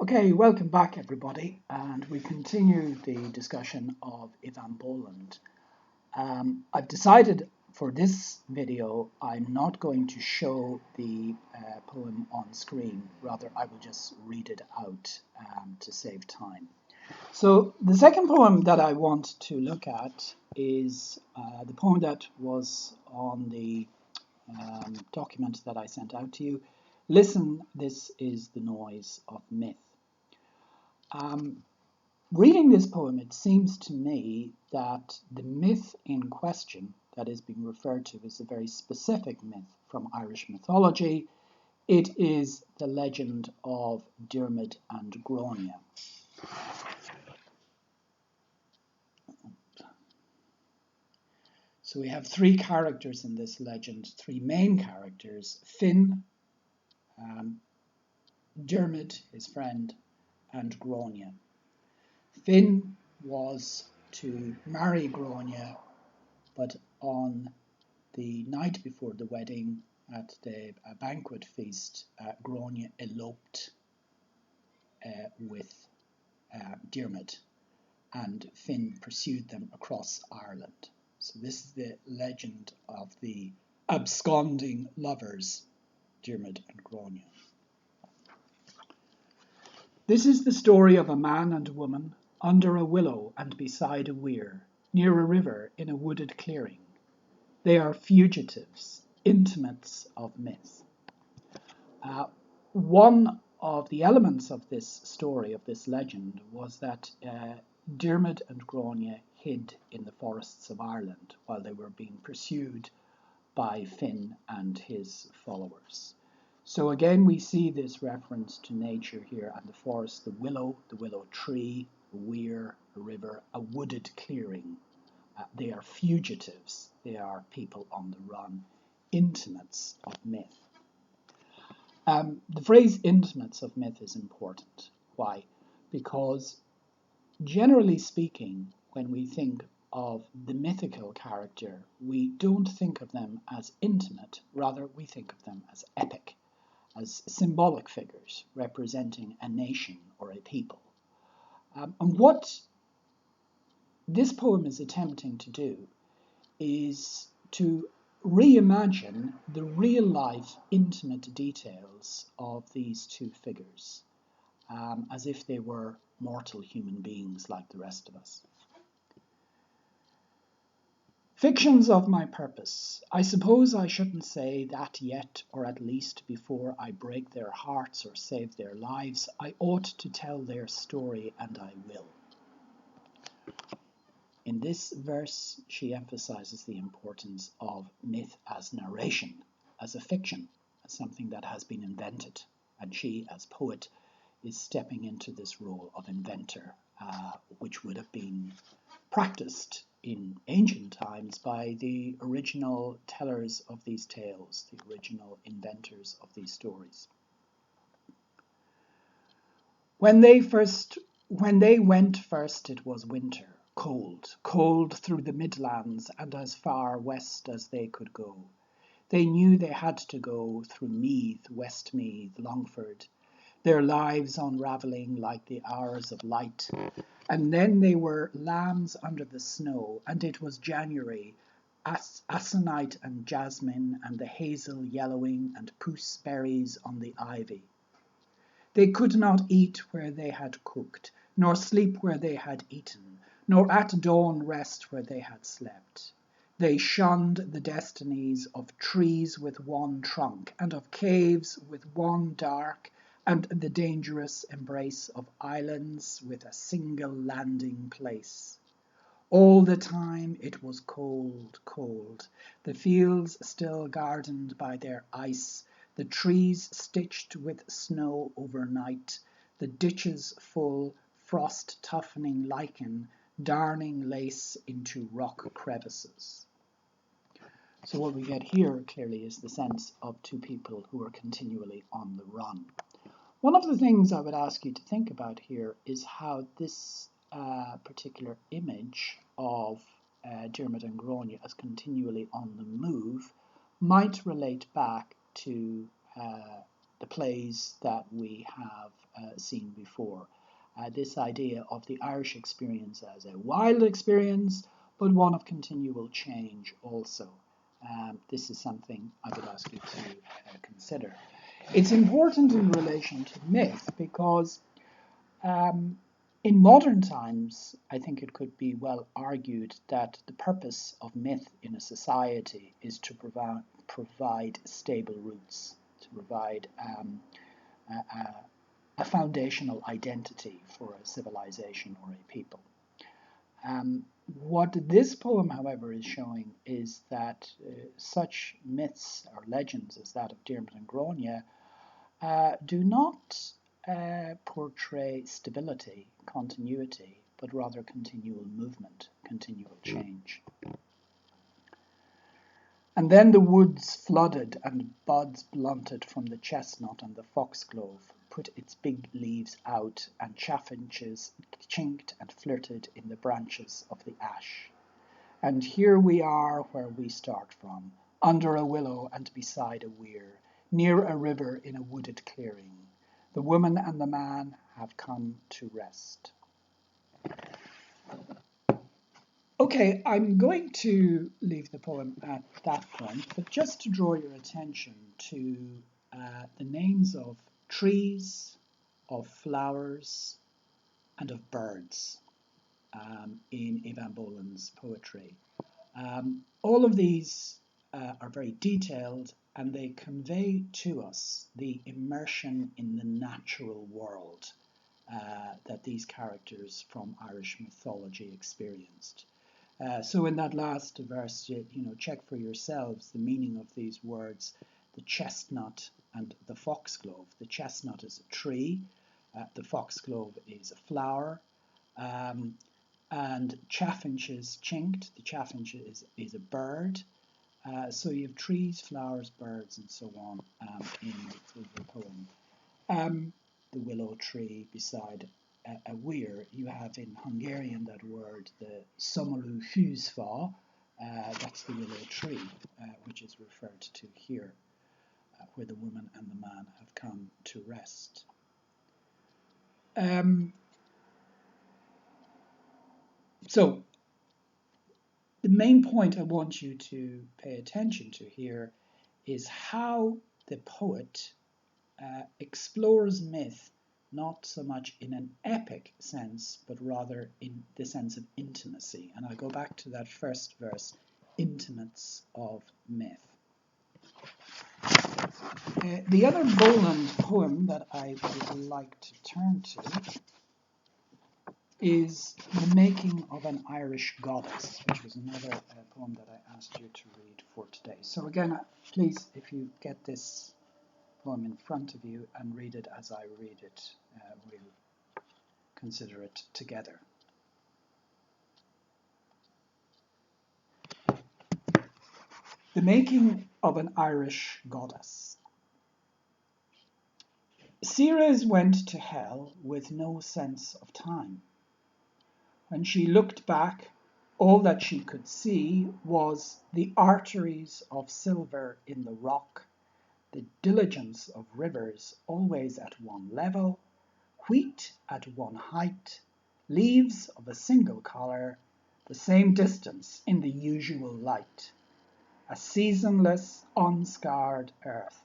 Okay, welcome back everybody, and we continue the discussion of Eavan Boland. I've decided for this video I'm not going to show the poem on screen, rather I will just read it out to save time. So the second poem that I want to look at is the poem that was on the document that I sent out to you. Listen, this is the noise of myth. Reading this poem, it seems to me that the myth in question that is being referred to is a very specific myth from Irish mythology. It is the legend of Diarmid and Grania. So we have three characters in this legend, three main characters: Finn, Diarmid, his friend, and Grania. Finn was to marry Grania, but on the night before the wedding, at the banquet feast, Grania eloped with Diarmid, and Finn pursued them across Ireland. So this is the legend of the absconding lovers, Diarmid and Grania. This is the story of a man and woman under a willow and beside a weir, near a river in a wooded clearing. They are fugitives, intimates of myth. One of the elements of this story, of this legend, was that Diarmid and Grania hid in the forests of Ireland while they were being pursued by Finn and his followers. So again, we see this reference to nature here and the forest, the willow tree, a weir, a river, a wooded clearing. They are fugitives. They are people on the run, intimates of myth. The phrase intimates of myth is important. Why? Because generally speaking, when we think of the mythical character, we don't think of them as intimate, rather we think of them as epic, as symbolic figures representing a nation or a people. And what this poem is attempting to do is to reimagine the real-life, intimate details of these two figures, as if they were mortal human beings like the rest of us. Fictions of my purpose. I suppose I shouldn't say that yet, or at least before I break their hearts or save their lives. I ought to tell their story, and I will. In this verse, she emphasizes the importance of myth as narration, as a fiction, as something that has been invented. And she, as poet, is stepping into this role of inventor, which would have been practiced in ancient times by the original tellers of these tales, the original inventors of these stories. When they went first, it was winter, cold through the Midlands and as far west as they could go. They knew they had to go through Meath, Westmeath, Longford, their lives unravelling like the hours of light. And then they were lambs under the snow, and it was January, aconite and jasmine, and the hazel yellowing, and puce berries on the ivy. They could not eat where they had cooked, nor sleep where they had eaten, nor at dawn rest where they had slept. They shunned the destinies of trees with one trunk, and of caves with one dark, and the dangerous embrace of islands with a single landing place. All the time it was cold, the fields still gardened by their ice, the trees stitched with snow overnight, the ditches full, frost toughening lichen, darning lace into rock crevices. So what we get here clearly is the sense of two people who are continually on the run. One of the things I would ask you to think about here is how this particular image of Diarmid and Grania as continually on the move might relate back to the plays that we have seen before. This idea of the Irish experience as a wild experience, but one of continual change also. This is something I would ask you to consider. It's important in relation to myth because in modern times, I think it could be well argued that the purpose of myth in a society is to provide stable roots, to provide a foundational identity for a civilization or a people. What this poem, however, is showing is that such myths or legends as that of Diarmid and Grania do not portray stability, continuity, but rather continual movement, continual change. And then the woods flooded and buds blunted from the chestnut and the foxglove put its big leaves out, and chaffinches chinked and flirted in the branches of the ash. And here we are where we start from, under a willow and beside a weir, near a river in a wooded clearing. The woman and the man have come to rest. Okay, I'm going to leave the poem at that point, but just to draw your attention to the names of trees, of flowers, and of birds in Eavan Boland's poetry. All of these are very detailed, and they convey to us the immersion in the natural world that these characters from Irish mythology experienced. So in that last verse, check for yourselves the meaning of these words, the chestnut and the foxglove. The chestnut is a tree, the foxglove is a flower, and chaffinches chinked, the chaffinch is a bird. So you have trees, flowers, birds, and so on in the poem. The willow tree beside a weir. You have in Hungarian that word, the szomorú fűzfa, that's the willow tree, which is referred to here, where the woman and the man have come to rest. So, the main point I want you to pay attention to here is how the poet explores myth not so much in an epic sense, but rather in the sense of intimacy. And I'll go back to that first verse, intimates of myth. The other Boland poem that I would like to turn to is The Making of an Irish Goddess, which was another poem that I asked you to read for today. So again, please, if you get this poem in front of you and read it as I read it, we'll consider it together. The Making of an Irish Goddess. Ceres went to hell with no sense of time. When she looked back, all that she could see was the arteries of silver in the rock, the diligence of rivers always at one level, wheat at one height, leaves of a single colour, the same distance in the usual light, a seasonless, unscarred earth.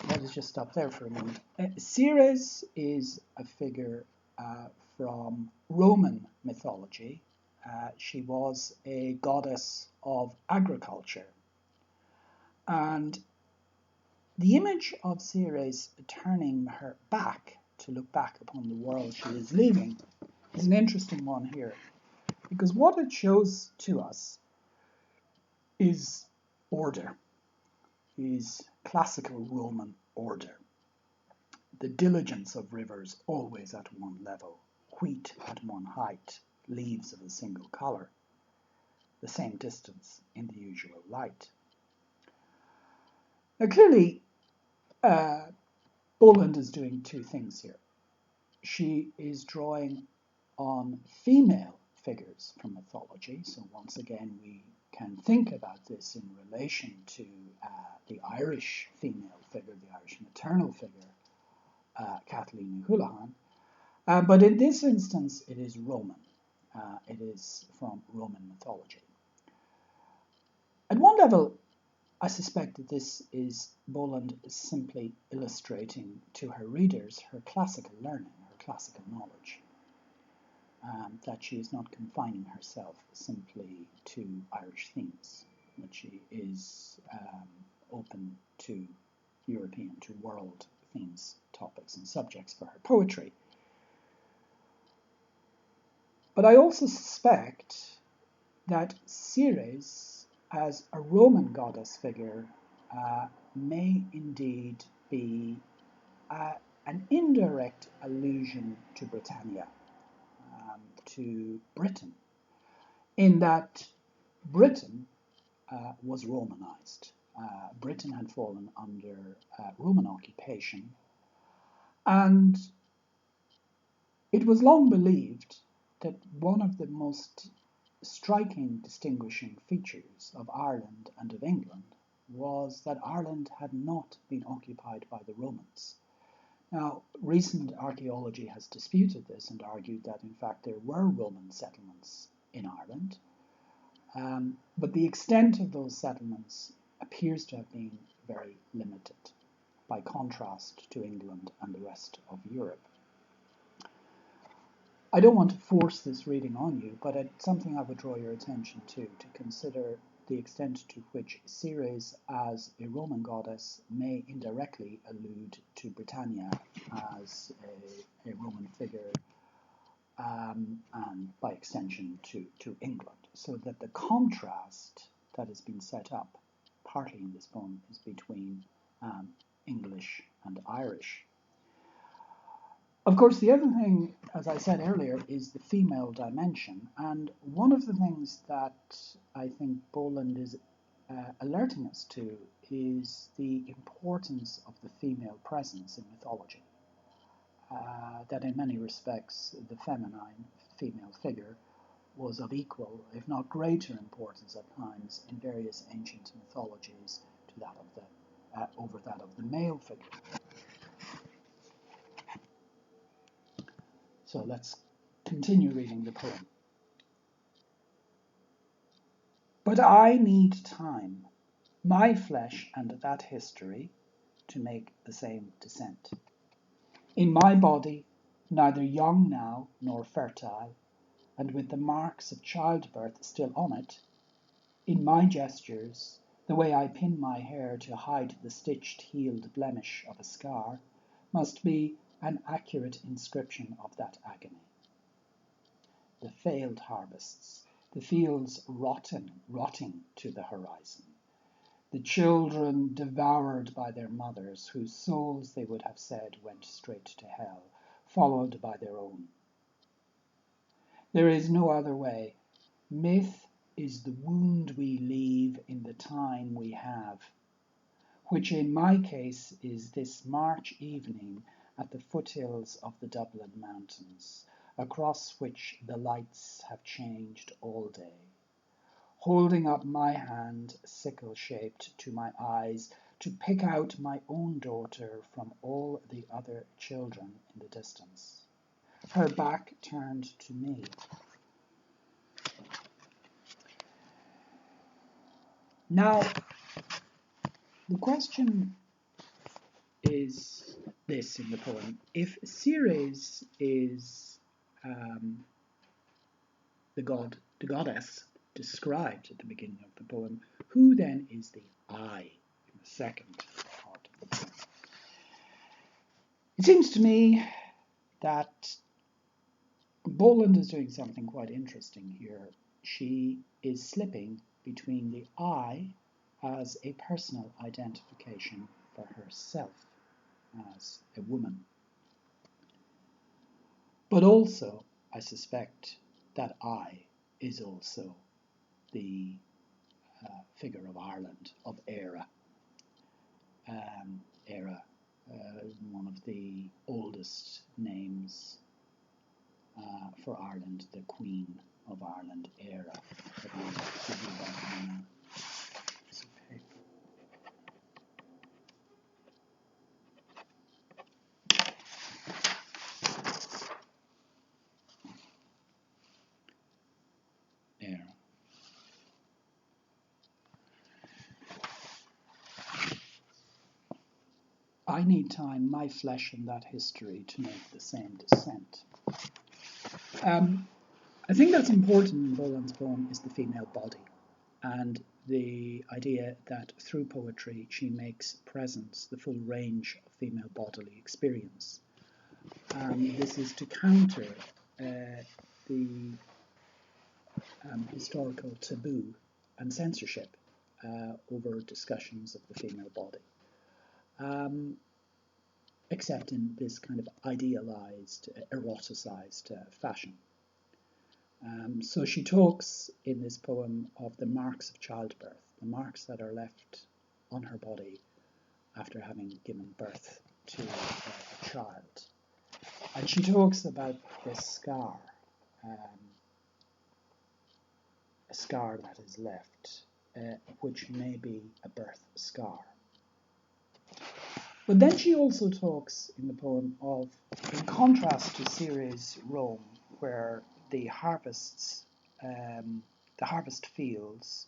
Let us just stop there for a moment. Ceres is a figure from Roman mythology. She was a goddess of agriculture. And the image of Ceres turning her back to look back upon the world she is leaving is an interesting one here, because what it shows to us is order, is classical Roman order. The diligence of rivers always at one level, wheat at one height, leaves of a single colour, the same distance in the usual light. Now clearly, Boland is doing two things here. She is drawing on female figures from mythology, so once again we can think about this in relation to the Irish female figure, the Irish maternal figure, Kathleen Houlihan. But in this instance, it is Roman. It is from Roman mythology. At one level, I suspect that this is Boland simply illustrating to her readers her classical learning, her classical knowledge, that she is not confining herself simply to Irish themes, that she is open to European, to world themes, topics and subjects for her poetry. But I also suspect that Ceres, as a Roman goddess figure, may indeed be an indirect allusion to Britannia, to Britain, in that Britain was Romanized. Britain had fallen under Roman occupation, and it was long believed that one of the most striking distinguishing features of Ireland and of England was that Ireland had not been occupied by the Romans. Now, recent archaeology has disputed this and argued that, in fact, there were Roman settlements in Ireland, but the extent of those settlements appears to have been very limited, by contrast to England and the rest of Europe. I don't want to force this reading on you, but it's something I would draw your attention to consider the extent to which Ceres as a Roman goddess may indirectly allude to Britannia as a Roman figure, and by extension to England, so that the contrast that has been set up partly in this poem is between English and Irish. Of course, the other thing, as I said earlier, is the female dimension. And one of the things that I think Boland is alerting us to is the importance of the female presence in mythology. That in many respects, the feminine female figure was of equal, if not greater importance at times in various ancient mythologies to that of over that of the male figure. So let's continue reading the poem. But I need time, my flesh and that history, to make the same descent. In my body, neither young now nor fertile, and with the marks of childbirth still on it, in my gestures, the way I pin my hair to hide the stitched healed blemish of a scar, must be an accurate inscription of that agony. The failed harvests, the fields rotting to the horizon, the children devoured by their mothers, whose souls they would have said went straight to hell, followed by their own. There is no other way. Myth is the wound we leave in the time we have, which in my case is this March evening at the foothills of the Dublin Mountains, across which the lights have changed all day, holding up my hand, sickle-shaped, to my eyes, to pick out my own daughter from all the other children in the distance, her back turned to me. Now, the question is this in the poem: if Ceres is the goddess described at the beginning of the poem, who then is the I in the second part of the poem? It seems to me that Boland is doing something quite interesting here. She is slipping between the I as a personal identification for herself as a woman, but also, I suspect, that I is also the figure of Ireland, of Éire. Éire, one of the oldest names for Ireland, the Queen of Ireland era. Let me give you that on a piece of paper. There. I need time, my flesh, and that history to make the same descent. I think that's important in Boland's poem is the female body, and the idea that through poetry she makes present the full range of female bodily experience. This is to counter the historical taboo and censorship over discussions of the female body, except in this kind of idealized, eroticized fashion. So she talks in this poem of the marks of childbirth, the marks that are left on her body after having given birth to a child. And she talks about this scar, a scar that is left, which may be a birth scar. But then she also talks in the poem of, in contrast to Ceres' Rome, where the harvest fields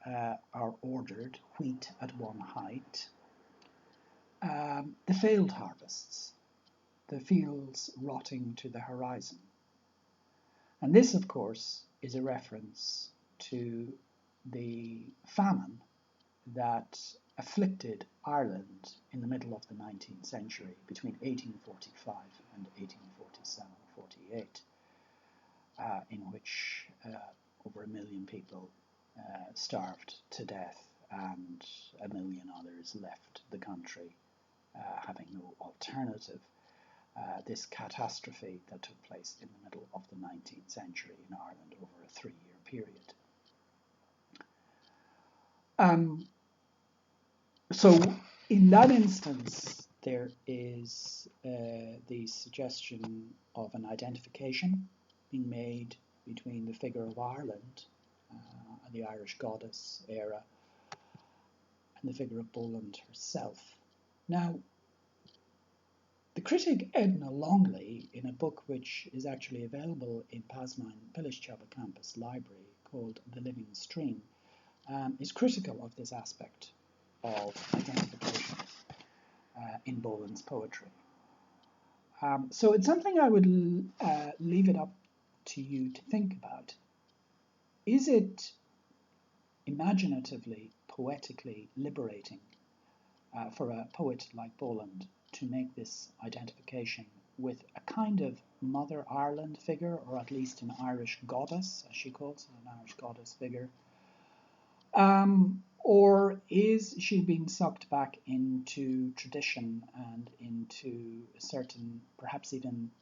are ordered, wheat at one height, the failed harvests, the fields rotting to the horizon. And this, of course, is a reference to the famine that afflicted Ireland in the middle of the 19th century, between 1845 and 1847-48, in which over 1 million people starved to death and 1 million others left the country having no alternative. This catastrophe that took place in the middle of the 19th century in Ireland over a 3-year period. So in that instance, there is the suggestion of an identification being made between the figure of Ireland and the Irish goddess era and the figure of Boland herself. Now, the critic Edna Longley, in a book which is actually available in Pasmine Pilischaba Campus Library called The Living Stream, is critical of this aspect of identification in Boland's poetry. So it's something I would leave it up to you to think about. Is it imaginatively, poetically liberating for a poet like Boland to make this identification with a kind of Mother Ireland figure, or at least an Irish goddess, as she calls it, an Irish goddess figure? Or is she being sucked back into tradition and into certain, perhaps even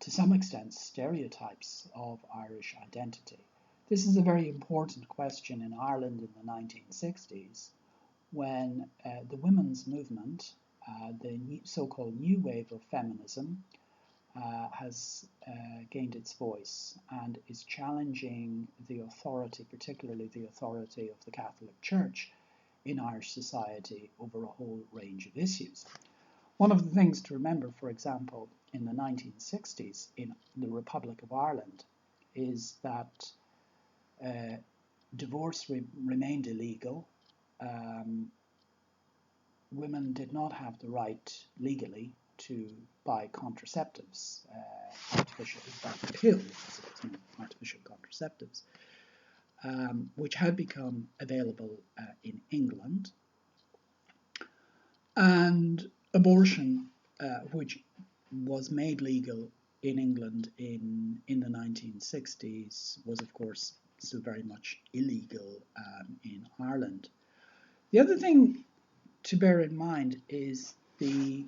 to some extent, stereotypes of Irish identity? This is a very important question in Ireland in the 1960s, when the women's movement, the so-called new wave of feminism, has gained its voice and is challenging the authority, particularly the authority of the Catholic Church in Irish society over a whole range of issues. One of the things to remember, for example, in the 1960s in the Republic of Ireland is that divorce remained illegal. Women did not have the right legally to buy contraceptives, artificial contraceptives, which had become available in England, and abortion, which was made legal in England in the 1960s, was of course still very much illegal in Ireland. The other thing to bear in mind is the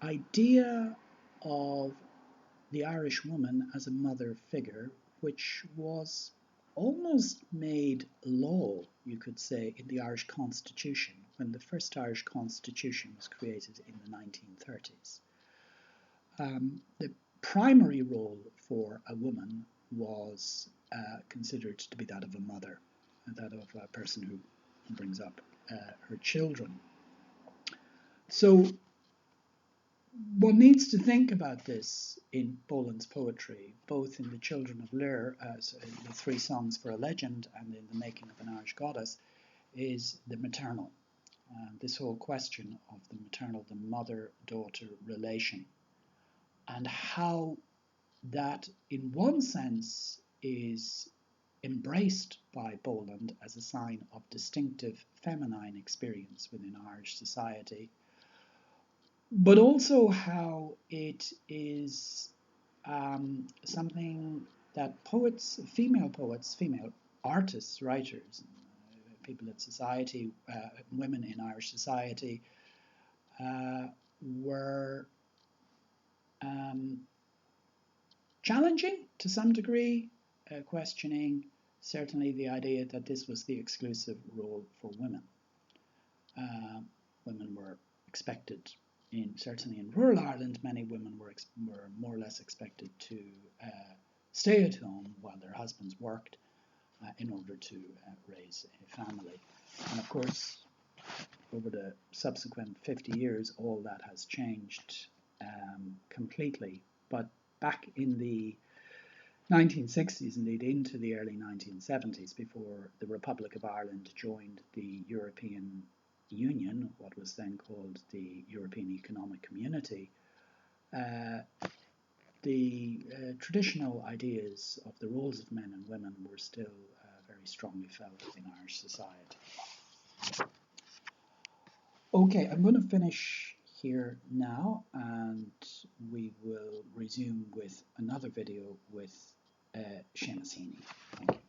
idea of the Irish woman as a mother figure, which was almost made law, you could say, in the Irish Constitution, when the first Irish Constitution was created in the 1930s. The primary role for a woman was considered to be that of a mother, that of a person who brings up her children. So one needs to think about this in Boland's poetry, both in The Children of Lir, as the three songs for a legend, and in The Making of an Irish Goddess, is the maternal. This whole question of the maternal, the mother-daughter relation, and how that, in one sense, is embraced by Boland as a sign of distinctive feminine experience within Irish society, but also how it is something that poets, female artists, writers, people in society, women in Irish society, were challenging to some degree, questioning certainly the idea that this was the exclusive role for women. Women were expected, certainly in rural Ireland, many women were more or less expected to stay at home while their husbands worked in order to raise a family. And of course, over the subsequent 50 years, all that has changed completely. But back in the 1960s, indeed into the early 1970s, before the Republic of Ireland joined the European Union, what was then called the European Economic Community, the traditional ideas of the roles of men and women were still very strongly felt in Irish society. Okay, I'm going to finish here now, and we will resume with another video with Seamus Heaney. Thank you.